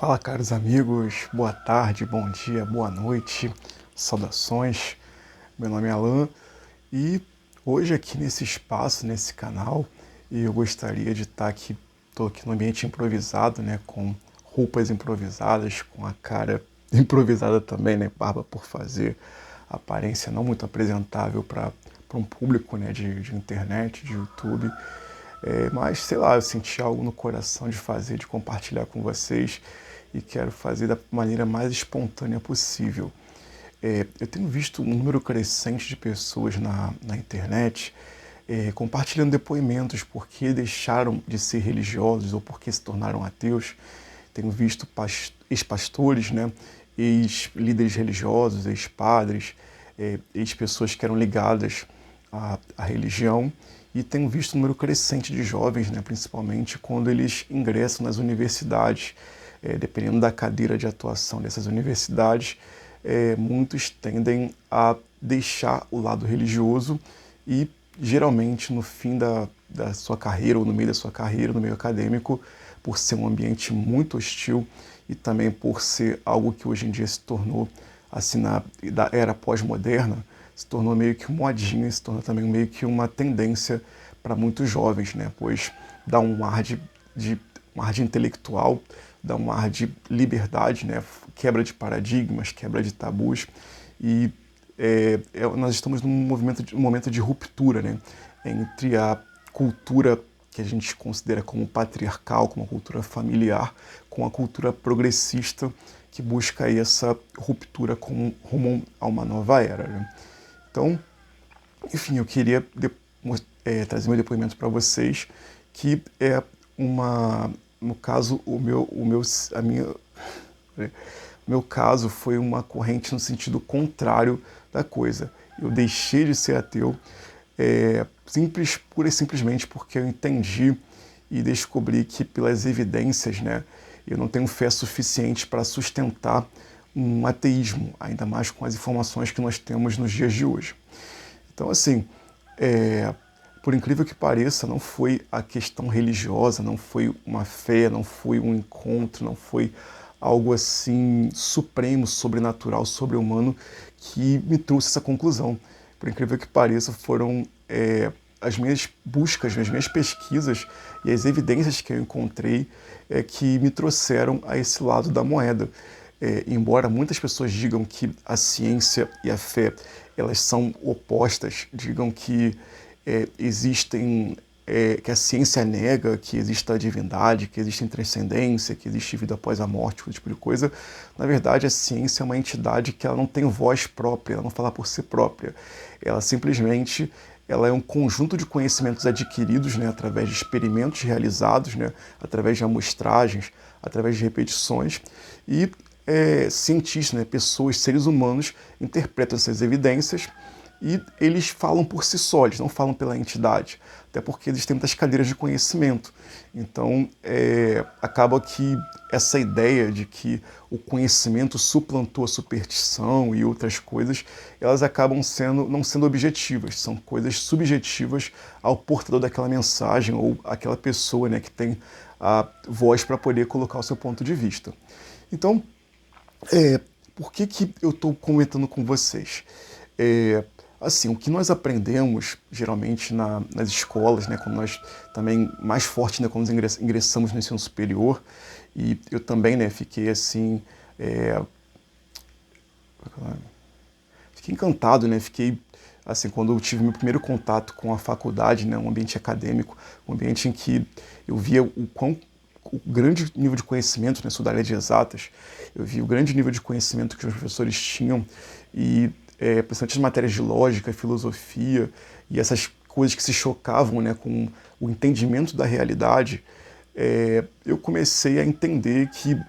Fala, caros amigos, boa tarde, bom dia, boa noite, saudações. Meu nome é Alan e hoje aqui nesse espaço, nesse canal, eu gostaria de estar aqui, estou aqui no ambiente improvisado, né, com roupas improvisadas, com a cara improvisada também, né, barba por fazer, aparência não muito apresentável para um público, né, de internet, de YouTube. Mas, sei lá, eu senti algo no coração de fazer, de compartilhar com vocês e quero fazer da maneira mais espontânea possível. Eu tenho visto um número crescente de pessoas na internet compartilhando depoimentos porque deixaram de ser religiosos ou porque se tornaram ateus. Tenho visto ex-pastores, né, ex-líderes religiosos, ex-padres, ex-pessoas que eram ligadas à religião, e tenho visto um número crescente de jovens, né, principalmente quando eles ingressam nas universidades. Dependendo da cadeira de atuação dessas universidades, muitos tendem a deixar o lado religioso e, geralmente, no fim da sua carreira, ou no meio da sua carreira, no meio acadêmico, por ser um ambiente muito hostil e também por ser algo que hoje em dia se tornou, assim, da era pós-moderna, se tornou meio que um modinha, se tornou também meio que uma tendência para muitos jovens, né? Pois dá um ar um ar de intelectual, dá um ar de liberdade, né? Quebra de paradigmas, quebra de tabus, e nós estamos num momento de ruptura, né? Entre a cultura que a gente considera como patriarcal, como a cultura familiar, com a cultura progressista que busca aí essa ruptura rumo a uma nova era, né? Então, enfim, eu queria trazer meu depoimento para vocês, que é no caso, o meu caso foi uma corrente no sentido contrário da coisa. Eu deixei de ser ateu pura e simplesmente porque eu entendi e descobri que, pelas evidências, né, eu não tenho fé suficiente para sustentar um ateísmo, ainda mais com as informações que nós temos nos dias de hoje. Então, assim, por incrível que pareça, não foi a questão religiosa, não foi uma fé, não foi um encontro, não foi algo assim supremo, sobrenatural, sobre-humano que me trouxe essa conclusão. Por incrível que pareça, foram as minhas buscas, as minhas pesquisas e as evidências que eu encontrei que me trouxeram a esse lado da moeda. Embora muitas pessoas digam que a ciência e a fé elas são opostas, digam que que a ciência nega que existe a divindade, que existe transcendência, que existe vida após a morte, esse tipo de coisa. Na verdade, a ciência é uma entidade que ela não tem voz própria, ela não fala por si própria. Ela simplesmente é um conjunto de conhecimentos adquiridos, né, através de experimentos realizados, né, através de amostragens, através de repetições, e cientistas, né, pessoas, seres humanos, interpretam essas evidências e eles falam por si só, eles não falam pela entidade, até porque existem muitas cadeiras de conhecimento. Então, acaba que essa ideia de que o conhecimento suplantou a superstição e outras coisas, elas acabam não sendo objetivas, são coisas subjetivas ao portador daquela mensagem ou aquela pessoa, né, que tem a voz para poder colocar o seu ponto de vista. Então, por que eu estou comentando com vocês? Assim, o que nós aprendemos geralmente nas escolas, né, quando nós também mais forte, né, quando ingressamos no ensino superior, e eu também, né, fiquei assim, fiquei encantado, né, fiquei assim quando eu tive meu primeiro contato com a faculdade, né, um ambiente acadêmico, um ambiente em que eu via o grande nível de conhecimento, né, sou da área de exatas, eu vi o grande nível de conhecimento que os professores tinham e principalmente as matérias de lógica, filosofia e essas coisas que se chocavam, né, com o entendimento da realidade, eu comecei a entender que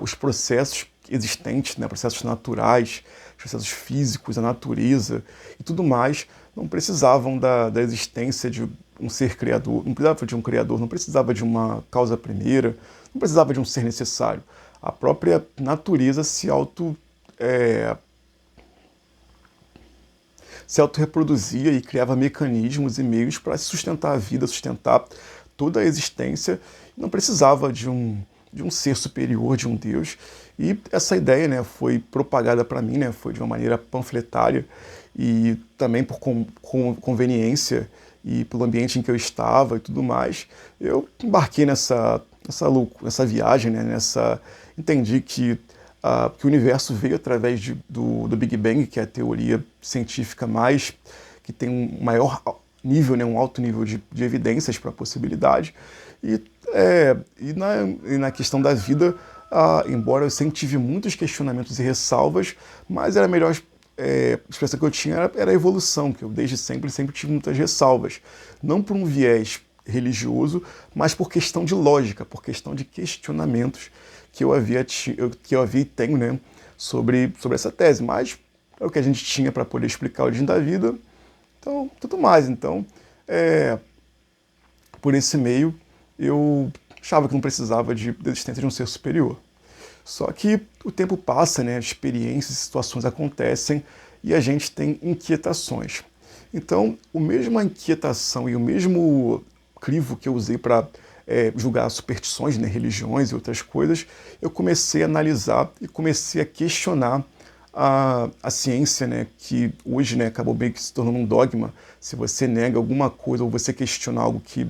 os processos existentes, né, processos naturais, processos físicos, a natureza e tudo mais, não precisavam da existência de um ser criador, não precisava de um criador, não precisava de uma causa primeira, não precisava de um ser necessário. A própria natureza se autorreproduzia e criava mecanismos e meios para sustentar a vida, sustentar toda a existência. Não precisava de um ser superior, de um Deus. E essa ideia, né, foi propagada para mim, né, foi de uma maneira panfletária e também por conveniência e pelo ambiente em que eu estava e tudo mais. Eu embarquei nessa viagem, né, entendi que o universo veio através do Big Bang, que é a teoria científica que tem um maior nível, né, um alto nível de evidências para a possibilidade. E na questão da vida, embora eu sempre tive muitos questionamentos e ressalvas, mas a melhor expressão que eu tinha era a evolução, que eu desde sempre tive muitas ressalvas. Não por um viés religioso, mas por questão de lógica, por questão de questionamentos que eu havia e tenho, né, sobre essa tese. Mas é o que a gente tinha para poder explicar a origem da vida, então tudo mais. Então, por esse meio, eu achava que não precisava da existência de um ser superior. Só que o tempo passa, né, experiências e situações acontecem e a gente tem inquietações. Então, a mesma inquietação e o mesmo crivo que eu usei para julgar superstições, né, religiões e outras coisas, eu comecei a analisar e comecei a questionar a ciência, né, que hoje, né, acabou bem que se tornando um dogma. Se você nega alguma coisa ou você questiona algo que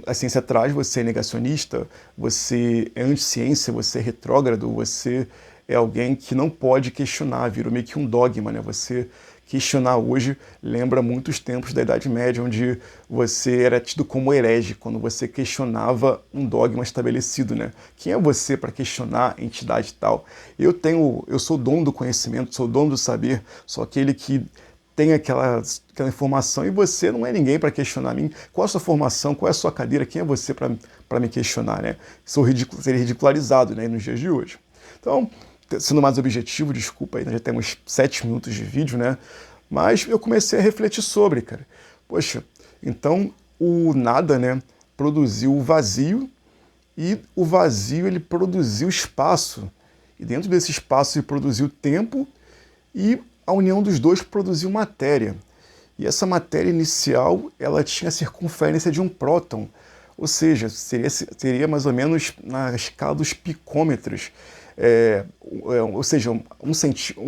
a ciência traz, você é negacionista, você é anti-ciência, você é retrógrado, você é alguém que não pode questionar, virou meio que um dogma, né? Você questionar hoje lembra muitos tempos da Idade Média, onde você era tido como herege, quando você questionava um dogma estabelecido, né? Quem é você para questionar a entidade tal? Eu sou dono do conhecimento, sou dono do saber, sou aquele que tem aquela informação e você não é ninguém para questionar a mim. Qual é a sua formação? Qual é a sua cadeira? Quem é você para me questionar, né? Seria ridicularizado, né, nos dias de hoje. Então, sendo mais objetivo, desculpa aí, nós já temos 7 minutos de vídeo, né? Mas eu comecei a refletir sobre, cara. Poxa, então o nada, né, produziu o vazio e o vazio ele produziu espaço. E dentro desse espaço ele produziu tempo e a união dos dois produziu matéria. E essa matéria inicial, ela tinha a circunferência de um próton, ou seja, seria mais ou menos na escala dos picômetros, ou seja,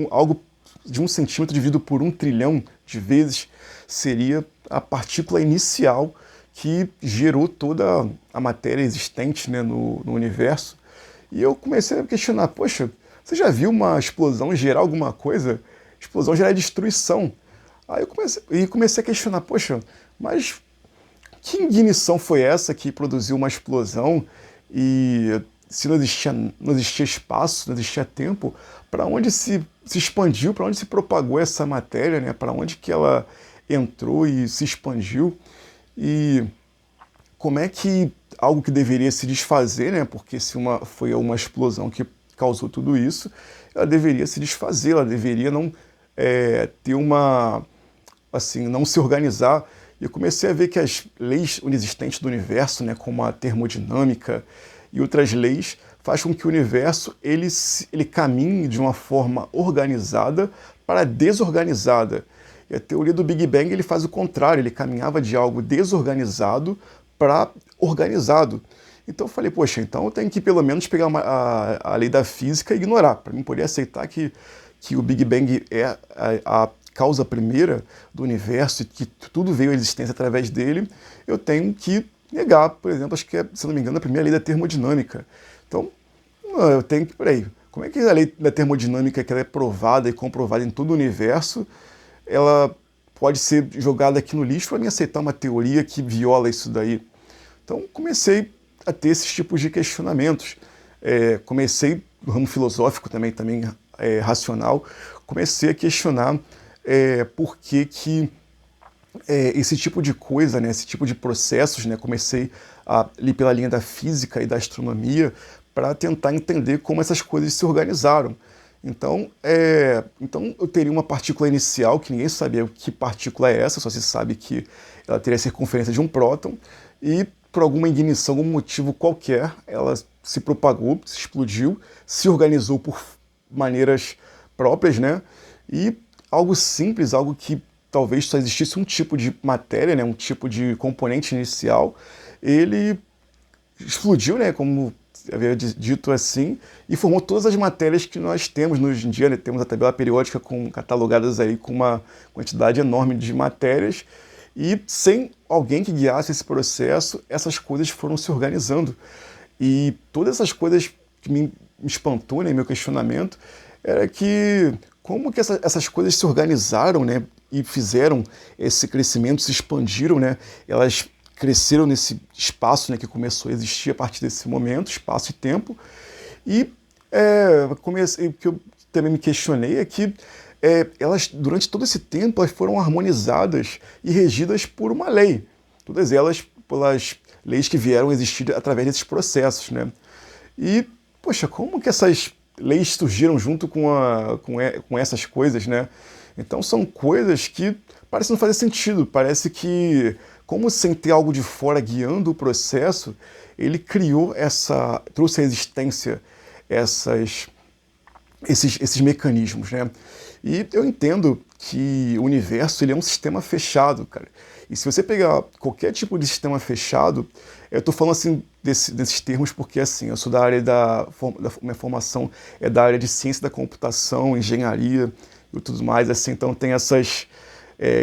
algo de 1 centímetro dividido por 1 trilhão de vezes seria a partícula inicial que gerou toda a matéria existente, né, no universo. E eu comecei a questionar, poxa, você já viu uma explosão gerar alguma coisa? Explosão gera destruição. Aí eu comecei a questionar, poxa, mas que ignição foi essa que produziu uma explosão e se não existia espaço, não existia tempo, para onde se expandiu, para onde se propagou essa matéria, né? Para onde que ela entrou e se expandiu e como é que algo que deveria se desfazer, né? Porque se foi uma explosão que causou tudo isso, ela deveria se desfazer, ela deveria não não se organizar. E eu comecei a ver que as leis inexistentes do universo, né, como a termodinâmica e outras leis, faz com que o universo ele caminhe de uma forma organizada para desorganizada. E a teoria do Big Bang ele faz o contrário, ele caminhava de algo desorganizado para organizado. Então eu falei, poxa, então eu tenho que pelo menos pegar a lei da física e ignorar, para mim poder aceitar que o Big Bang é a causa primeira do universo e que tudo veio à existência através dele, eu tenho que negar, por exemplo, acho que é, se não me engano, a primeira lei da termodinâmica. Então, eu tenho que, peraí, como é que a lei da termodinâmica, que ela é provada e comprovada em todo o universo, ela pode ser jogada aqui no lixo para mim aceitar uma teoria que viola isso daí? Então, comecei a ter esses tipos de questionamentos. Comecei no ramo filosófico também racional, comecei a questionar por que esse tipo de coisa, né, esse tipo de processos, né, comecei a ir pela linha da física e da astronomia para tentar entender como essas coisas se organizaram. Então eu teria uma partícula inicial, que ninguém sabia que partícula é essa, só se sabe que ela teria a circunferência de um próton, e por alguma ignição, algum motivo qualquer, ela se propagou, se explodiu, se organizou por maneiras próprias, né? E algo simples, algo que talvez só existisse um tipo de matéria, né? Um tipo de componente inicial, ele explodiu, né, como havia dito assim, e formou todas as matérias que nós temos hoje em dia, né? Temos a tabela periódica catalogadas aí com uma quantidade enorme de matérias, e sem alguém que guiasse esse processo, essas coisas foram se organizando. E todas essas coisas que me espantou, né, meu questionamento, era que como que essas coisas se organizaram, né, e fizeram esse crescimento, se expandiram, né, elas cresceram nesse espaço, né, que começou a existir a partir desse momento, espaço e tempo, e o que eu também me questionei é que elas, durante todo esse tempo, elas foram harmonizadas e regidas por uma lei, todas elas pelas leis que vieram a existir através desses processos, né? E, poxa, como que essas leis surgiram junto com essas coisas, né? Então são coisas que parecem não fazer sentido, parece que, como sem ter algo de fora guiando o processo, ele trouxe à existência esses mecanismos, né? E eu entendo que o universo ele é um sistema fechado, cara. E se você pegar qualquer tipo de sistema fechado, eu estou falando assim desses termos porque assim, eu sou da área minha formação é da área de ciência da computação, engenharia e tudo mais, assim, então tem essas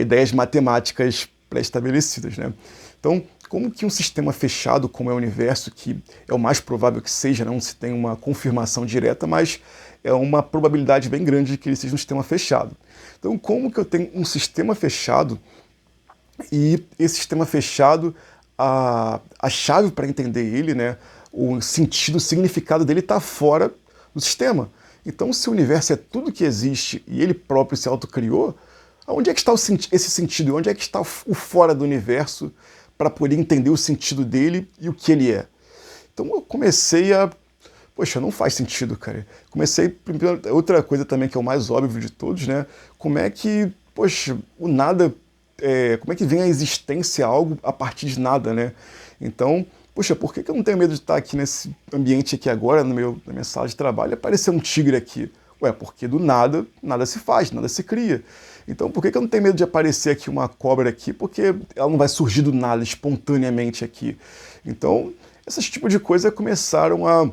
ideias matemáticas pré-estabelecidas, né? Então, como que um sistema fechado, como é o universo, que é o mais provável que seja, não se tem uma confirmação direta, mas é uma probabilidade bem grande de que ele seja um sistema fechado. Então, como que eu tenho um sistema fechado e esse sistema fechado, a chave para entender ele, né, o sentido, o significado dele está fora do sistema. Então, se o universo é tudo que existe e ele próprio se autocriou, onde é que está esse sentido? Onde é que está o fora do universo para poder entender o sentido dele e o que ele é? Então eu comecei a... Poxa, não faz sentido, cara. Outra coisa também que é o mais óbvio de todos, né? Como é que, poxa, o nada... como é que vem a existência algo a partir de nada, né? Então, poxa, por que eu não tenho medo de estar aqui nesse ambiente aqui agora, na minha sala de trabalho, e aparecer um tigre aqui? Ué, porque do nada, nada se faz, nada se cria. Então, por que eu não tenho medo de aparecer aqui uma cobra aqui? Porque ela não vai surgir do nada, espontaneamente aqui. Então, esse tipo de coisa começaram a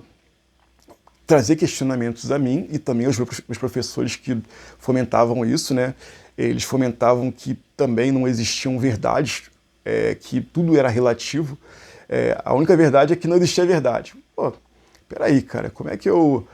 trazer questionamentos a mim e também aos meus professores que fomentavam isso, né? Eles fomentavam que também não existiam verdades, que tudo era relativo. A única verdade é que não existia verdade. Pô, peraí, cara, como é que eu...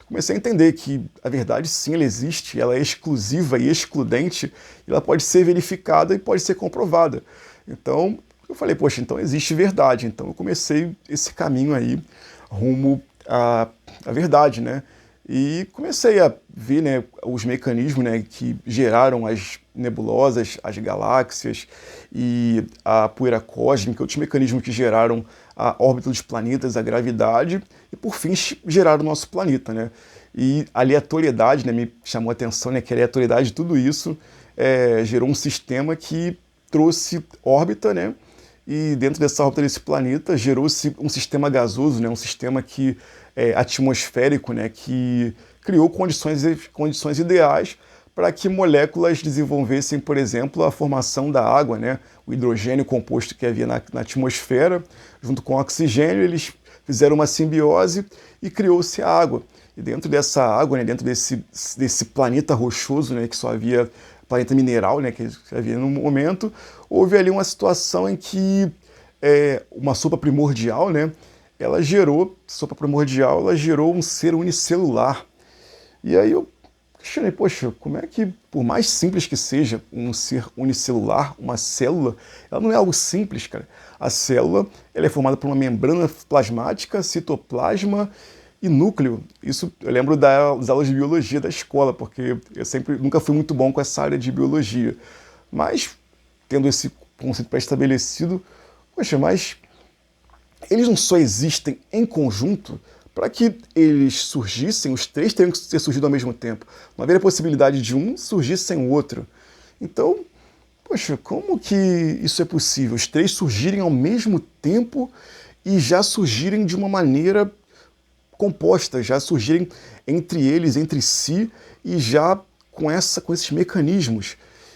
comecei a entender que a verdade sim, ela existe, ela é exclusiva e excludente, e ela pode ser verificada e pode ser comprovada. Então, eu falei, poxa, então existe verdade. Então eu comecei esse caminho aí rumo à verdade, né? E comecei a ver, né, os mecanismos, né, que geraram as nebulosas, as galáxias e a poeira cósmica, outros mecanismos que geraram a órbita dos planetas, a gravidade, e por fim geraram o nosso planeta, né? E a aleatoriedade, né, me chamou a atenção, né, que a aleatoriedade de tudo isso gerou um sistema que trouxe órbita, né? E dentro dessa órbita desse planeta gerou-se um sistema gasoso, né, um sistema que atmosférico, né, que criou condições ideais para que moléculas desenvolvessem, por exemplo, a formação da água, né, o hidrogênio composto que havia na atmosfera, junto com o oxigênio, eles fizeram uma simbiose e criou-se a água. E dentro dessa água, né, dentro desse planeta rochoso, né, que só havia planeta mineral, né, que havia no momento, houve ali uma situação em que uma sopa primordial, né, ela gerou um ser unicelular. E aí eu questionei, poxa, como é que, por mais simples que seja um ser unicelular, uma célula, ela não é algo simples, cara. A célula, ela é formada por uma membrana plasmática, citoplasma e núcleo. Isso eu lembro das aulas de biologia da escola, porque eu nunca fui muito bom com essa área de biologia. Mas, tendo esse conceito pré-estabelecido, poxa, mas eles não só existem em conjunto, para que eles surgissem, os três teriam que ter surgido ao mesmo tempo. Não haveria possibilidade de um surgir sem o outro. Então, poxa, como que isso é possível? Os três surgirem ao mesmo tempo e já surgirem de uma maneira composta, já surgirem entre eles, entre si, e já com esses mecanismos.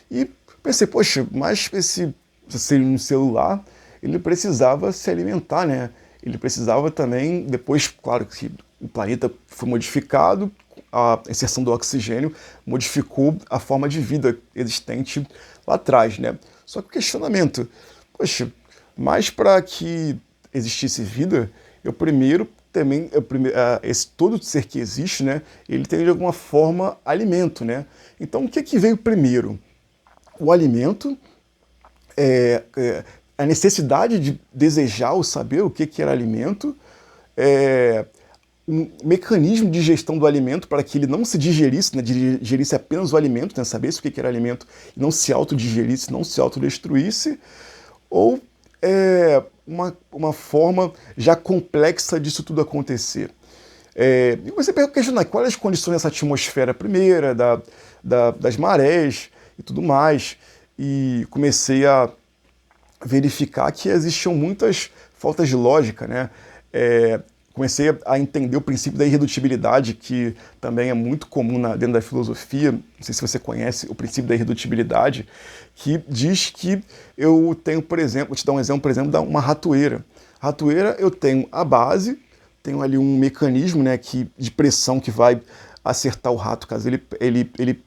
E pensei, poxa, mas esse ser um celular, ele precisava se alimentar, né? Ele precisava também, depois, claro que o planeta foi modificado, a inserção do oxigênio modificou a forma de vida existente lá atrás, né? Só que o questionamento, poxa, mas para que existisse vida, eu primeiro também, esse todo ser que existe, né, ele tem de alguma forma alimento, né? Então o que é que veio primeiro? O alimento, a necessidade de desejar ou saber o que era alimento, um mecanismo de gestão do alimento para que ele não se digerisse, né, digerisse apenas o alimento, né, sabesse o que era alimento e não se autodigerisse, não se autodestruísse, ou uma forma já complexa disso tudo acontecer. E você pode questionar quais as condições dessa atmosfera primeira, das marés e tudo mais, e comecei a verificar que existiam muitas faltas de lógica, né? Comecei a entender o princípio da irredutibilidade, que também é muito comum dentro da filosofia. Não sei se você conhece o princípio da irredutibilidade, que diz que eu tenho, por exemplo, vou te dar um exemplo, por exemplo, de uma ratoeira. Ratoeira, eu tenho a base, tenho ali um mecanismo, né, de pressão que vai acertar o rato, caso ele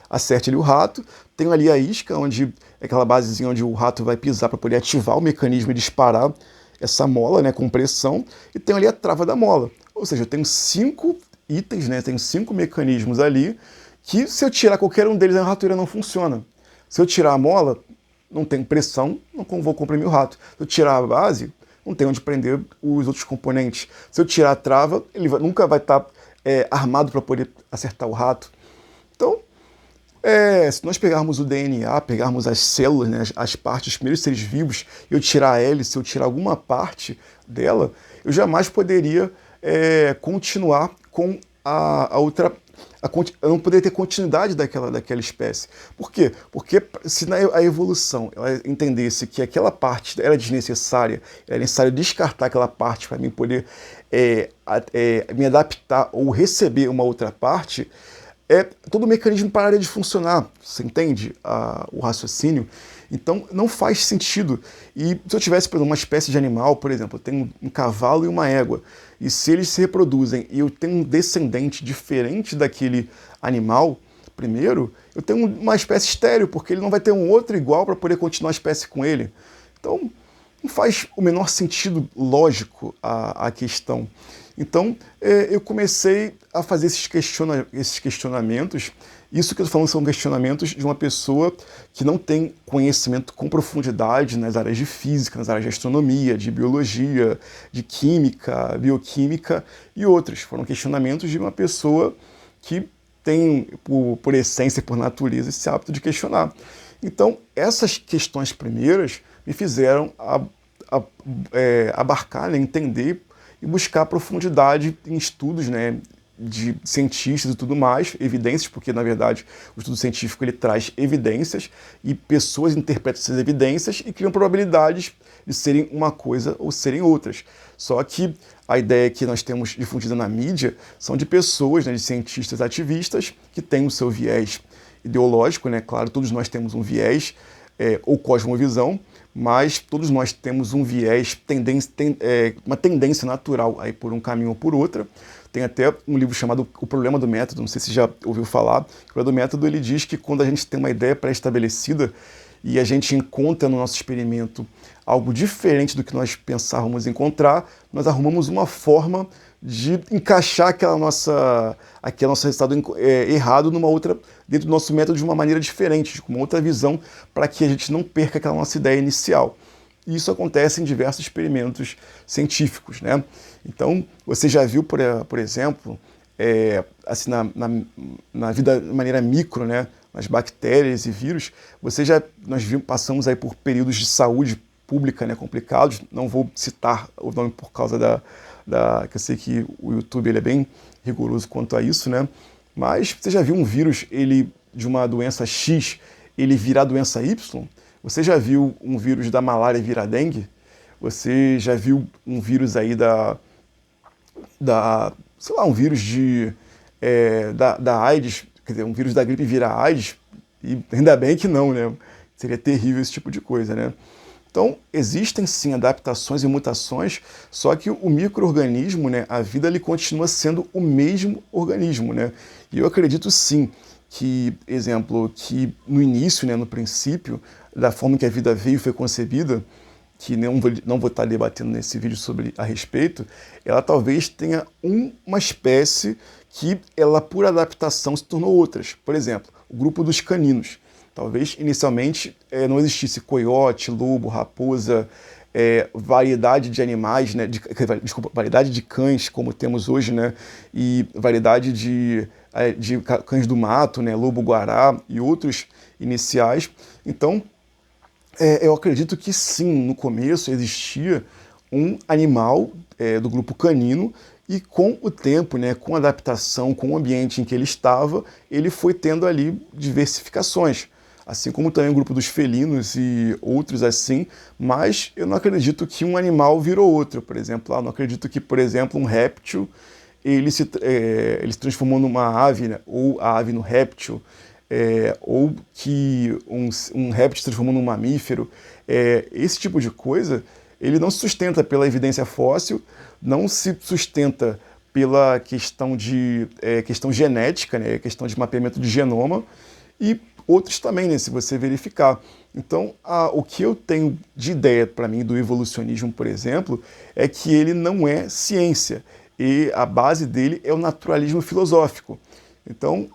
acerte ali o rato. Tenho ali a isca, onde é aquela basezinha onde o rato vai pisar para poder ativar o mecanismo e disparar essa mola, né, com pressão, e tenho ali a trava da mola. Ou seja, eu tenho 5 itens, né, tenho 5 mecanismos ali, que se eu tirar qualquer um deles, a ratoeira não funciona. Se eu tirar a mola, não tem pressão, não vou comprimir o rato. Se eu tirar a base, não tem onde prender os outros componentes. Se eu tirar a trava, ele nunca vai estar armado para poder acertar o rato. Então, se nós pegarmos o DNA, pegarmos as células, né, as partes, os primeiros seres vivos, e eu tirar a hélice, eu tirar alguma parte dela, eu jamais poderia continuar com a outra. Eu não poderia ter continuidade daquela espécie. Por quê? Porque se a evolução ela entendesse que aquela parte era desnecessária, era necessário descartar aquela parte para mim poder me adaptar ou receber uma outra parte, todo o mecanismo pararia de funcionar. Você entende o raciocínio? Então não faz sentido. E se eu tivesse, por exemplo, uma espécie de animal, por exemplo, eu tenho um cavalo e uma égua, e se eles se reproduzem e eu tenho um descendente diferente daquele animal, primeiro, eu tenho uma espécie estéril, porque ele não vai ter um outro igual para poder continuar a espécie com ele. Então não faz o menor sentido lógico a questão. Então, eu comecei a fazer esses questionamentos. Isso que eu estou falando são questionamentos de uma pessoa que não tem conhecimento com profundidade nas áreas de física, nas áreas de astronomia, de biologia, de química, bioquímica e outros. Foram questionamentos de uma pessoa que tem, por essência e por natureza, esse hábito de questionar. Então, essas questões primeiras me fizeram abarcar, né, entender e buscar profundidade em estudos, né, de cientistas e tudo mais, evidências, porque na verdade o estudo científico ele traz evidências e pessoas interpretam essas evidências e criam probabilidades de serem uma coisa ou serem outras. Só que a ideia que nós temos difundida na mídia são de pessoas, né, de cientistas ativistas que têm o seu viés ideológico, né? Claro, todos nós temos um viés ou cosmovisão, mas todos nós temos um viés, uma tendência natural a ir por um caminho ou por outra. Tem até um livro chamado O Problema do Método, não sei se já ouviu falar. O Problema do Método, ele diz que quando a gente tem uma ideia pré-estabelecida e a gente encontra no nosso experimento algo diferente do que nós pensávamos encontrar, nós arrumamos uma forma de encaixar aquele nosso resultado errado dentro do nosso método de uma maneira diferente, com uma outra visão, para que a gente não perca aquela nossa ideia inicial. E isso acontece em diversos experimentos científicos, né? Então, você já viu, por exemplo, assim, na vida de maneira micro, né? Nas bactérias e vírus, nós passamos aí por períodos de saúde pública, né, complicados. Não vou citar o nome por causa que eu sei que o YouTube ele é bem rigoroso quanto a isso, né? Mas você já viu um vírus, de uma doença X, ele virar doença Y? Você já viu um vírus da malária virar dengue? Você já viu um vírus aí sei lá, um vírus da AIDS, quer dizer, um vírus da gripe virar AIDS? E ainda bem que não, né? Seria terrível esse tipo de coisa, né? Então, existem sim adaptações e mutações, só que o micro-organismo, né, a vida, ele continua sendo o mesmo organismo, né? E eu acredito sim que, exemplo, que no início, né, no princípio, da forma que a vida veio e foi concebida, que não vou estar debatendo nesse vídeo sobre a respeito, ela talvez tenha uma espécie que ela, por adaptação, se tornou outras. Por exemplo, o grupo dos caninos. Talvez inicialmente não existisse coiote, lobo, raposa, variedade de animais, né, desculpa, variedade de cães, como temos hoje, né, e variedade de cães do mato, né, lobo-guará e outros iniciais. Então, eu acredito que sim, no começo existia um animal do grupo canino e com o tempo, né, com a adaptação, com o ambiente em que ele estava, ele foi tendo ali diversificações. Assim como também o grupo dos felinos e outros assim, mas eu não acredito que um animal virou outro. Por exemplo, eu não acredito que, por exemplo, um réptil ele se transformou numa ave, né, ou a ave no réptil, ou que um réptil se transformou num mamífero. Esse tipo de coisa, ele não se sustenta pela evidência fóssil, não se sustenta pela questão genética, né, questão de mapeamento de genoma, e outros também, né, se você verificar. Então, o que eu tenho de ideia para mim do evolucionismo, por exemplo, é que ele não é ciência, e a base dele é o naturalismo filosófico. Então,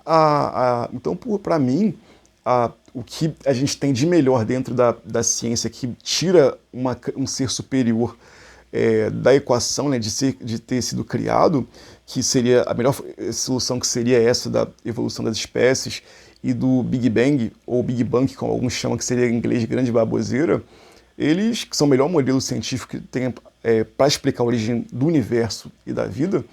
para mim, o que a gente tem de melhor dentro da ciência que tira um ser superior da equação, né, de ter sido criado, que seria a melhor solução, que seria essa da evolução das espécies e do Big Bang, ou Big Bang, como alguns chamam, que seria em inglês grande baboseira, eles, que são o melhor modelo científico que tem para explicar a origem do universo e da vida,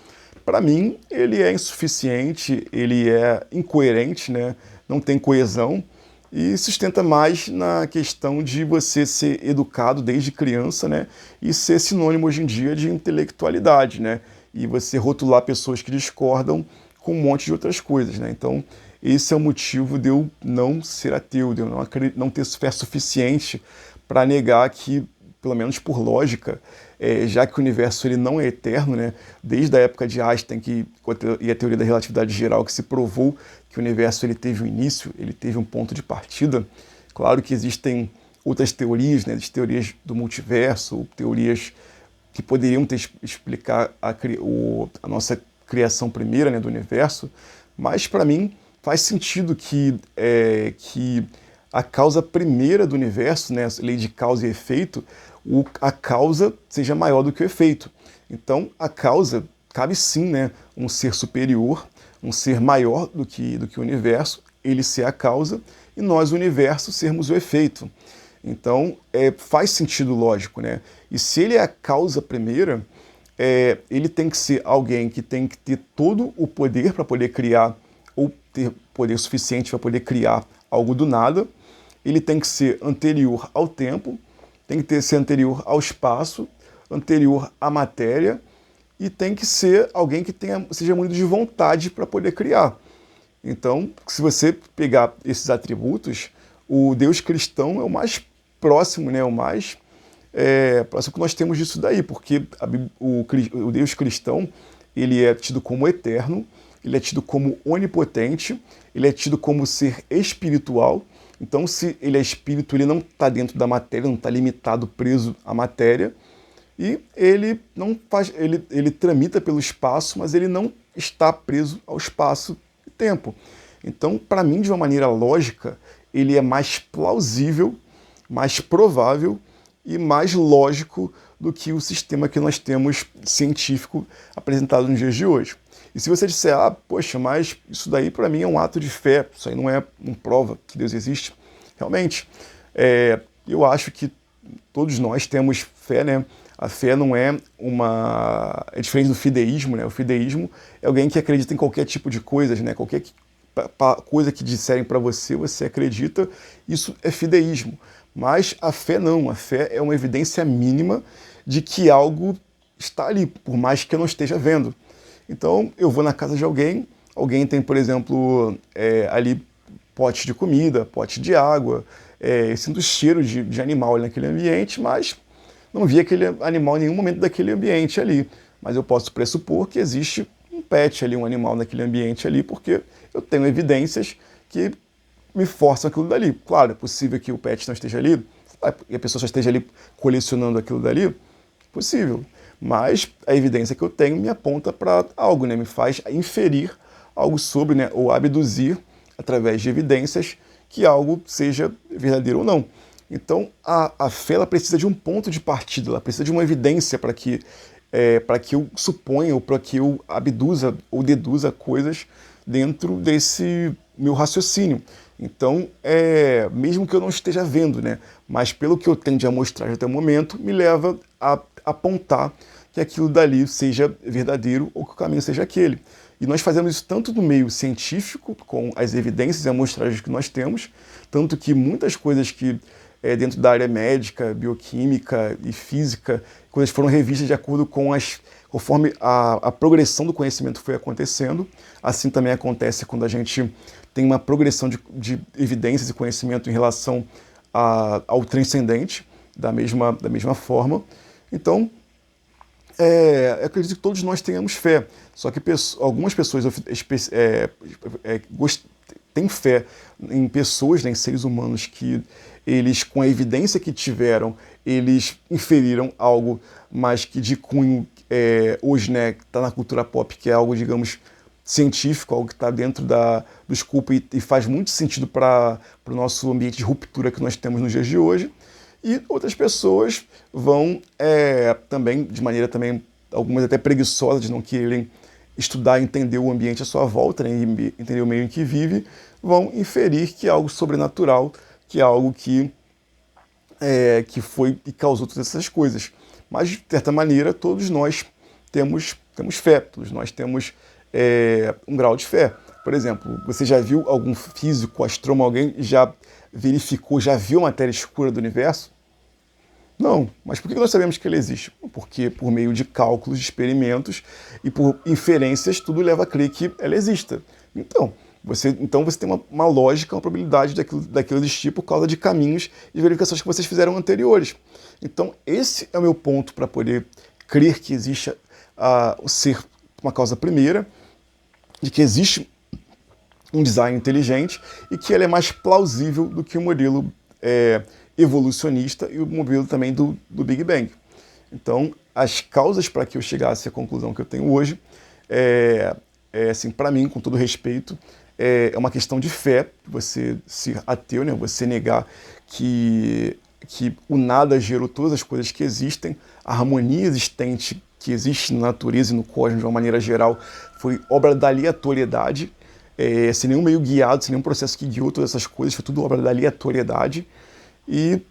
para mim, ele é insuficiente, ele é incoerente, né? Não tem coesão e sustenta mais na questão de você ser educado desde criança, né? E ser sinônimo hoje em dia de intelectualidade, né? E você rotular pessoas que discordam com um monte de outras coisas, né? Então, esse é o motivo de eu não ser ateu, de eu não ter fé suficiente para negar que, pelo menos por lógica, já que o universo ele não é eterno, né? Desde a época de Einstein e a teoria da relatividade geral, que se provou que o universo ele teve um início, ele teve um ponto de partida. Claro que existem outras teorias, né? As teorias do multiverso, teorias que poderiam explicar a nossa criação primeira, né, do universo, mas para mim faz sentido que a causa primeira do universo, né, a lei de causa e efeito, a causa seja maior do que o efeito. Então, a causa, cabe sim, né, um ser superior, um ser maior do que o universo, ele ser a causa, e nós, o universo, sermos o efeito. Então, faz sentido lógico, né? E se ele é a causa primeira, ele tem que ser alguém que tem que ter todo o poder para poder criar, ou ter poder suficiente para poder criar algo do nada. Ele tem que ser anterior ao tempo, tem que ser anterior ao espaço, anterior à matéria, e tem que ser alguém que seja munido de vontade para poder criar. Então, se você pegar esses atributos, o Deus cristão é o mais próximo, né, o mais próximo que nós temos disso daí, porque o Deus cristão, ele é tido como eterno, ele é tido como onipotente, ele é tido como ser espiritual. Então, se ele é espírito, ele não está dentro da matéria, não está limitado, preso à matéria, e ele não faz, ele tramita pelo espaço, mas ele não está preso ao espaço e tempo. Então, para mim, de uma maneira lógica, ele é mais plausível, mais provável e mais lógico do que o sistema que nós temos científico apresentado nos dias de hoje. E se você disser, poxa, mas isso daí para mim é um ato de fé, isso aí não prova que Deus existe, realmente, eu acho que todos nós temos fé, né? A fé não é é diferente do fideísmo, né? O fideísmo é alguém que acredita em qualquer tipo de coisas, né? Qualquer coisa que disserem para você, você acredita, isso é fideísmo. Mas a fé não, a fé é uma evidência mínima de que algo está ali, por mais que eu não esteja vendo. Então, eu vou na casa de alguém tem, por exemplo, ali pote de comida, pote de água, eu sinto cheiro de animal ali naquele ambiente, mas não vi aquele animal em nenhum momento daquele ambiente ali. Mas eu posso pressupor que existe um pet ali, um animal naquele ambiente ali, porque eu tenho evidências que me forçam aquilo dali. Claro, é possível que o pet não esteja ali, e a pessoa só esteja ali colecionando aquilo dali, possível. Mas a evidência que eu tenho me aponta para algo, né? Me faz inferir algo sobre, né? Ou abduzir, através de evidências, que algo seja verdadeiro ou não. Então, a fé ela precisa de um ponto de partida, ela precisa de uma evidência para que eu suponha ou para que eu abduza ou deduza coisas dentro desse meu raciocínio. Então, mesmo que eu não esteja vendo, né, mas pelo que eu tenho de amostrar até o momento, me leva a apontar que aquilo dali seja verdadeiro ou que o caminho seja aquele. E nós fazemos isso tanto no meio científico, com as evidências e amostragens que nós temos, tanto que muitas coisas que dentro da área médica, bioquímica e física, coisas foram revistas de acordo com conforme a progressão do conhecimento foi acontecendo. Assim também acontece quando a gente tem uma progressão de evidências e conhecimento em relação ao transcendente, da mesma forma. Então, eu acredito que todos nós tenhamos fé, só que algumas pessoas têm fé em pessoas, né, em seres humanos que eles, com a evidência que tiveram, eles inferiram algo, mas que de cunho, hoje, né, está na cultura pop, que é algo, digamos, científico, algo que está dentro do escopo e faz muito sentido para o nosso ambiente de ruptura que nós temos nos dias de hoje. E outras pessoas vão também, de maneira também, algumas até preguiçosas, de não quererem estudar e entender o ambiente à sua volta, né, e entender o meio em que vive, vão inferir que é algo sobrenatural, que é algo que foi e causou todas essas coisas. Mas, de certa maneira, todos nós temos fé, todos nós temos um grau de fé. Por exemplo, você já viu algum físico, astrônomo, alguém já verificou, já viu a matéria escura do universo? Não. Mas por que nós sabemos que ele existe? Porque por meio de cálculos, de experimentos e por inferências, tudo leva a crer que ela exista. Então você tem uma lógica, uma probabilidade daquilo existir por causa de caminhos e verificações que vocês fizeram anteriores. Então esse é o meu ponto para poder crer que existe o ser uma causa primeira, de que existe um design inteligente e que ele é mais plausível do que o modelo evolucionista e o modelo também do Big Bang. Então, as causas para que eu chegasse à conclusão que eu tenho hoje, assim, para mim, com todo respeito, é uma questão de fé, você ser ateu, né? Você negar que o nada gerou todas as coisas que existem, a harmonia existente que existe na natureza e no cosmos de uma maneira geral foi obra da aleatoriedade, sem nenhum meio guiado, sem nenhum processo que guiou todas essas coisas, foi tudo obra da aleatoriedade, e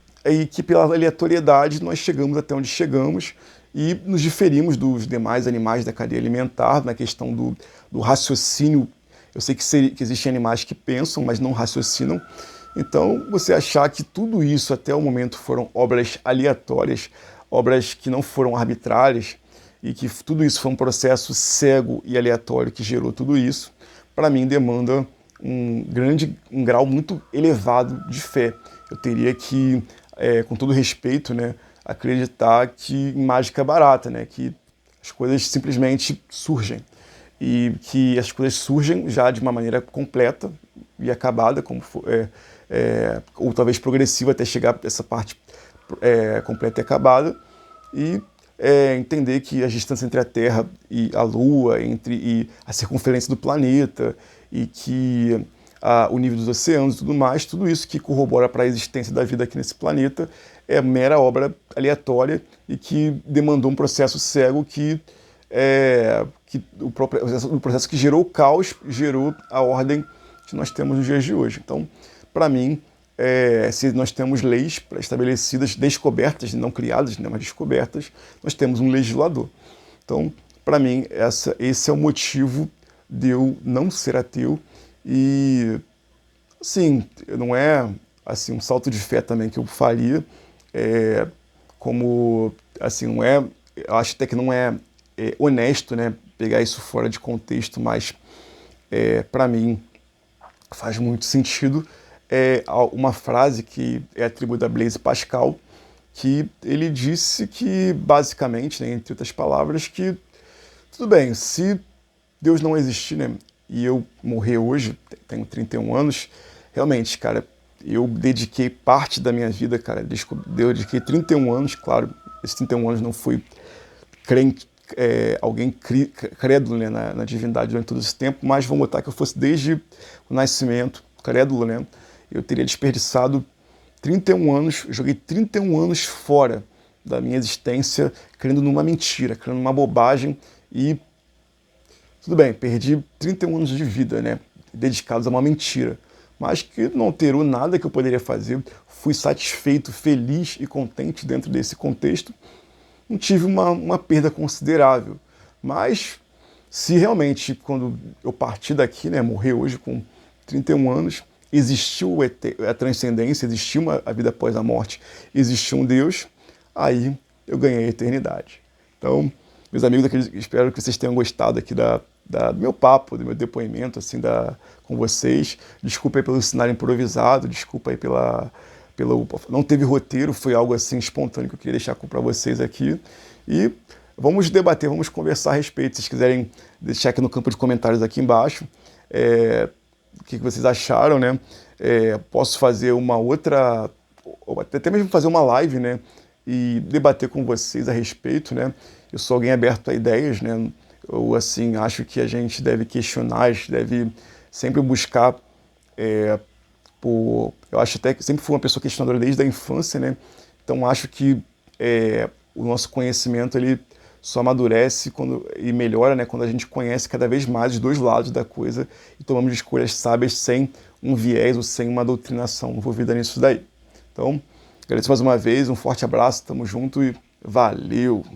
que pela aleatoriedade nós chegamos até onde chegamos e nos diferimos dos demais animais da cadeia alimentar na questão do raciocínio. Eu sei que existem animais que pensam, mas não raciocinam. Então, você achar que tudo isso até o momento foram obras aleatórias, obras que não foram arbitrárias, e que tudo isso foi um processo cego e aleatório que gerou tudo isso, para mim demanda um grau muito elevado de fé. Eu teria que, com todo respeito, né, acreditar que em mágica barata, né, que as coisas simplesmente surgem. E que as coisas surgem já de uma maneira completa e acabada, ou talvez progressiva até chegar a essa parte completa e acabada, e entender que as distâncias entre a Terra e a Lua, e a circunferência do planeta, e que o nível dos oceanos e tudo mais, tudo isso que corrobora para a existência da vida aqui nesse planeta é mera obra aleatória e que demandou um processo cego o processo que gerou o caos, gerou a ordem que nós temos nos dias de hoje. Então, para mim, se nós temos leis estabelecidas, descobertas, não criadas, né, mas descobertas, nós temos um legislador. Então, para mim, esse é o motivo de eu não ser ateu e, assim, não é assim, um salto de fé também que eu faria, como, assim, não é, eu acho até que não é honesto, né, pegar isso fora de contexto, mas para mim faz muito sentido uma frase que é atribuída a Blaise Pascal, que ele disse que, basicamente, né, entre outras palavras, que tudo bem, se Deus não existir, né, e eu morrer hoje, tenho 31 anos, realmente, cara, eu dediquei parte da minha vida, cara, eu dediquei 31 anos, claro, esses 31 anos não fui crente, alguém crédulo, né, na divindade durante todo esse tempo, mas vamos botar que eu fosse desde o nascimento, crédulo, né, eu teria desperdiçado 31 anos, joguei 31 anos fora da minha existência, crendo numa mentira, crendo numa bobagem e tudo bem, perdi 31 anos de vida, né, dedicados a uma mentira, mas que não alterou nada que eu poderia fazer, fui satisfeito, feliz e contente dentro desse contexto, não tive uma perda considerável, mas se realmente, quando eu partir daqui, né, morrer hoje com 31 anos, existiu a transcendência, existiu a vida após a morte, existiu um Deus, aí eu ganhei a eternidade. Então, meus amigos, espero que vocês tenham gostado aqui do meu papo, do meu depoimento assim, com vocês. Desculpa aí pelo cenário improvisado, desculpa aí não teve roteiro, foi algo assim espontâneo que eu queria deixar para vocês aqui. E vamos debater, vamos conversar a respeito. Se vocês quiserem deixar aqui no campo de comentários aqui embaixo, o que vocês acharam, né? Posso fazer uma outra, ou até mesmo fazer uma live, né? E debater com vocês a respeito, né? Eu sou alguém aberto a ideias, né? Eu, assim, acho que a gente deve questionar, a gente deve sempre buscar eu acho até que sempre fui uma pessoa questionadora desde a infância, né? Então acho que o nosso conhecimento ele só amadurece e melhora, né, quando a gente conhece cada vez mais os dois lados da coisa e tomamos escolhas sábias sem um viés ou sem uma doutrinação envolvida nisso daí. Então, agradeço mais uma vez, um forte abraço, tamo junto e valeu!